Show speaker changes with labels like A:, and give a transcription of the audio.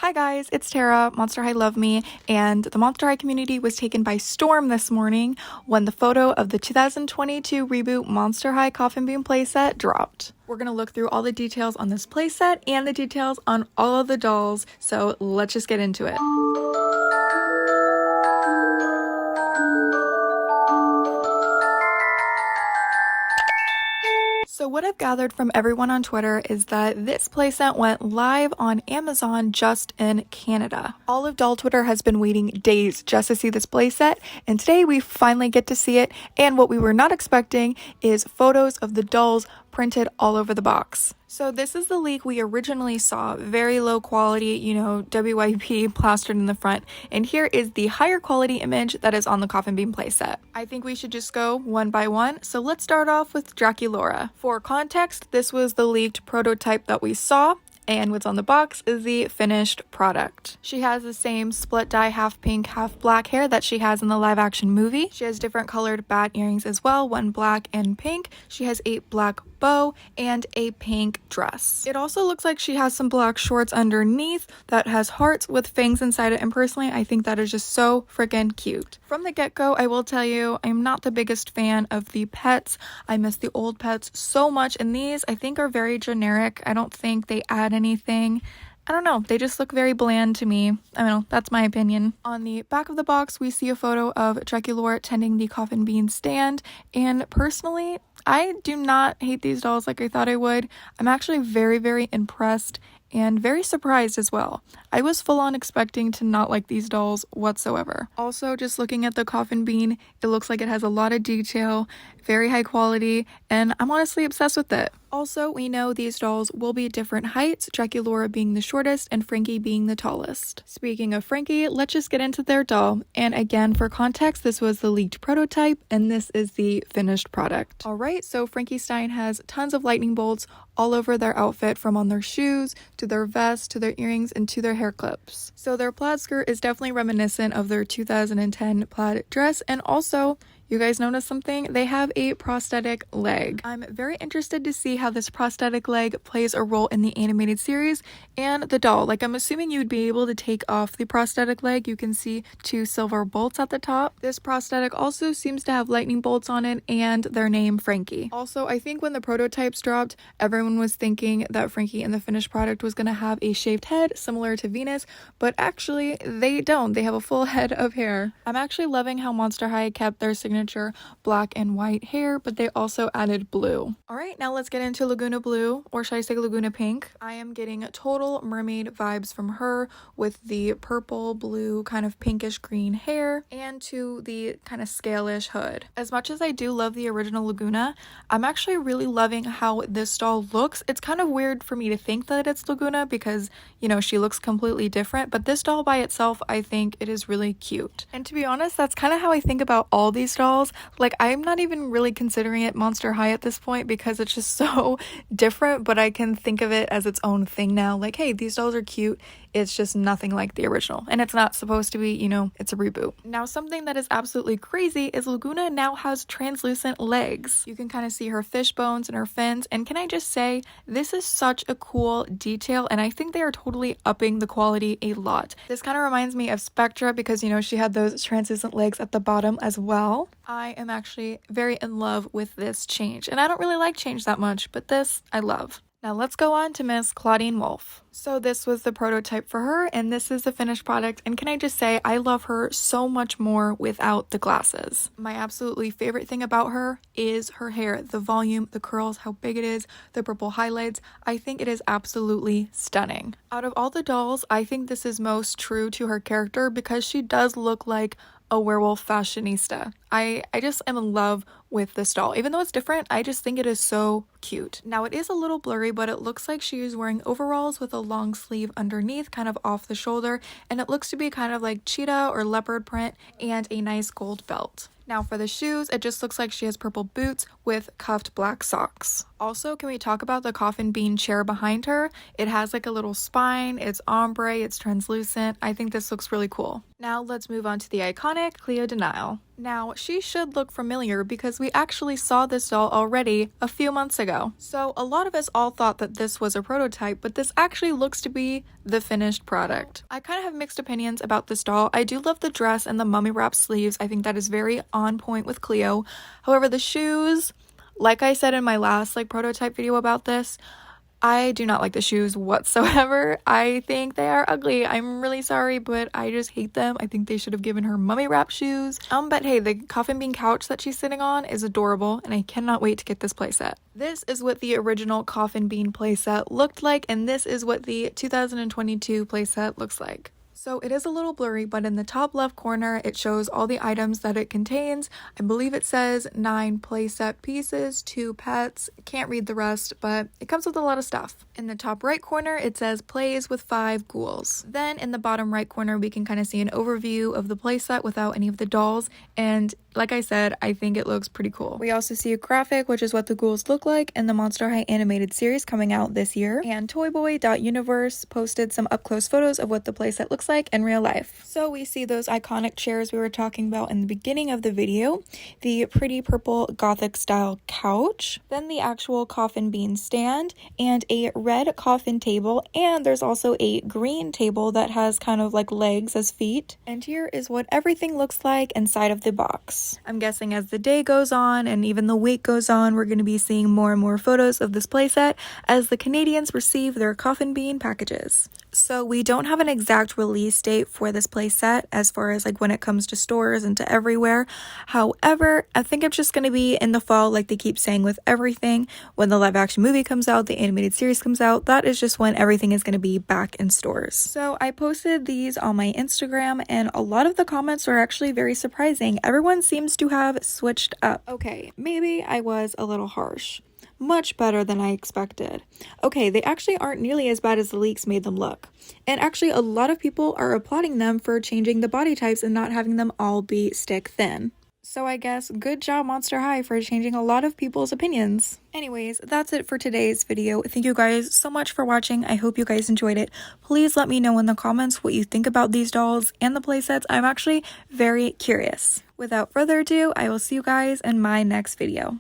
A: Hi guys, it's Tara, Monster High Love Me, and the Monster High community was taken by storm this morning when the photo of the 2022 reboot Monster High Coffin Bean playset dropped. We're going to look through all the details on this playset and the details on all of the dolls, so let's just get into it. So what I've gathered from everyone on Twitter is that this playset went live on Amazon just in Canada. All of doll Twitter has been waiting days just to see this playset, and today we finally get to see it, and what we were not expecting is photos of the dolls printed all over the box. So this is the leak we originally saw, very low quality, WYP plastered in the front, and here is the higher quality image that is on the Coffin Bean playset. I think we should just go one by one, so let's start off with Draculaura. For context, this was the leaked prototype that we saw, and what's on the box is the finished product. She has the same split dye half pink, half black hair that she has in the live action movie. She has different colored bat earrings as well, one black and pink. She has a black bow and a pink dress. It also looks like she has some black shorts underneath that has hearts with fangs inside it, and personally I think that is just so freaking cute. From the get-go, I will tell you I'm not the biggest fan of the pets. I miss the old pets so much, and these I think are very generic. I don't think they add anything. I don't know, they just look very bland to me. I don't know, that's my opinion. On the back of the box, we see a photo of Draculaura tending the Coffin Bean stand, and personally, I do not hate these dolls like I thought I would. I'm actually very, very impressed and very surprised as well. I was full on expecting to not like these dolls whatsoever. Also, just looking at the Coffin Bean, it looks like it has a lot of detail, very high quality, and I'm honestly obsessed with it. Also, we know these dolls will be different heights, Draculaura being the shortest and Frankie being the tallest. Speaking of Frankie, let's just get into their doll. And again, for context, this was the leaked prototype and this is the finished product. Alright, so Frankie Stein has tons of lightning bolts all over their outfit, from on their shoes, to their vest, to their earrings, and to their hair clips. So their plaid skirt is definitely reminiscent of their 2010 plaid dress, and also, you guys notice something? They have a prosthetic leg. I'm very interested to see how this prosthetic leg plays a role in the animated series and the doll. Like, I'm assuming you'd be able to take off the prosthetic leg. You can see two silver bolts at the top. This prosthetic also seems to have lightning bolts on it and their name Frankie. Also, I think when the prototypes dropped, everyone was thinking that Frankie in the finished product was going to have a shaved head similar to Venus, but actually they don't. They have a full head of hair. I'm actually loving how Monster High kept their signature black and white hair, but they also added blue. Alright, now let's get into Laguna Blue, or should I say Laguna Pink. I am getting total mermaid vibes from her with the purple, blue, kind of pinkish green hair, and to the kind of scalish hood. As much as I do love the original Laguna, I'm actually really loving how this doll looks. It's kind of weird for me to think that it's Laguna because, she looks completely different, but this doll by itself, I think it is really cute. And to be honest, that's kind of how I think about all these dolls. Like, I'm not even really considering it Monster High at this point because it's just so different, but I can think of it as its own thing now. Like, hey, these dolls are cute. It's just nothing like the original, and it's not supposed to be, it's a reboot. Now, something that is absolutely crazy is Laguna now has translucent legs. You can kind of see her fish bones and her fins, and can I just say, this is such a cool detail, and I think they are totally upping the quality a lot. This kind of reminds me of 𝗬𝗿 because, she had those translucent legs at the bottom as well. I am actually very in love with this change, and I don't really like change that much, but this I love. Now let's go on to Miss Clawdeen Wolf. So this was the prototype for her, and this is the finished product, and can I just say, I love her so much more without the glasses. My absolutely favorite thing about her is her hair, the volume, the curls, how big it is, the purple highlights. I think it is absolutely stunning. Out of all the dolls, I think this is most true to her character because she does look like a werewolf fashionista. I just am in love with this doll. Even though it's different, I just think it is so cute. Now, it is a little blurry, but it looks like she is wearing overalls with a long sleeve underneath, kind of off the shoulder, and it looks to be kind of like cheetah or leopard print and a nice gold belt. Now for the shoes, it just looks like she has purple boots with cuffed black socks. Also, can we talk about the Coffin Bean chair behind her? It has like a little spine, it's ombre, it's translucent. I think this looks really cool. Now let's move on to the iconic Cleo de Nile. Now, she should look familiar because we actually saw this doll already a few months ago. So a lot of us all thought that this was a prototype, but this actually looks to be the finished product. I kind of have mixed opinions about this doll. I do love the dress and the mummy wrap sleeves. I think that is very on point with Cleo. However, the shoes, like I said in my last prototype video about this, I do not like the shoes whatsoever. I think they are ugly. I'm really sorry, but I just hate them. I think they should have given her mummy wrap shoes. But hey, the Coffin Bean couch that she's sitting on is adorable, and I cannot wait to get this playset. This is what the original Coffin Bean playset looked like, and this is what the 2022 playset looks like. So it is a little blurry, but in the top left corner, it shows all the items that it contains. I believe it says 9 playset pieces, 2 pets. Can't read the rest, but it comes with a lot of stuff. In the top right corner, it says plays with 5 ghouls. Then in the bottom right corner, we can kind of see an overview of the playset without any of the dolls. And like I said, I think it looks pretty cool. We also see a graphic, which is what the ghouls look like in the Monster High animated series coming out this year. And toyboy.universe posted some up-close photos of what the playset looks like in real life. So we see those iconic chairs we were talking about in the beginning of the video, the pretty purple gothic style couch, then the actual Coffin Bean stand, and a red coffin table, and there's also a green table that has kind of like legs as feet. And here is what everything looks like inside of the box. I'm guessing as the day goes on and even the week goes on, we're going to be seeing more and more photos of this playset as the Canadians receive their Coffin Bean packages. So we don't have an exact release date for this playset as far as when it comes to stores and to everywhere. However, I think it's just going to be in the fall, like they keep saying with everything. When the live action movie comes out, the animated series comes out, that is just when everything is going to be back in stores. So I posted these on my Instagram and a lot of the comments were actually very surprising. Everyone seems to have switched up. Okay, maybe I was a little harsh. Much better than I expected. Okay, they actually aren't nearly as bad as the leaks made them look. And actually, a lot of people are applauding them for changing the body types and not having them all be stick thin. So I guess good job Monster High for changing a lot of people's opinions. Anyways, that's it for today's video. Thank you guys so much for watching. I hope you guys enjoyed it. Please let me know in the comments what you think about these dolls and the playsets. I'm actually very curious. Without further ado, I will see you guys in my next video.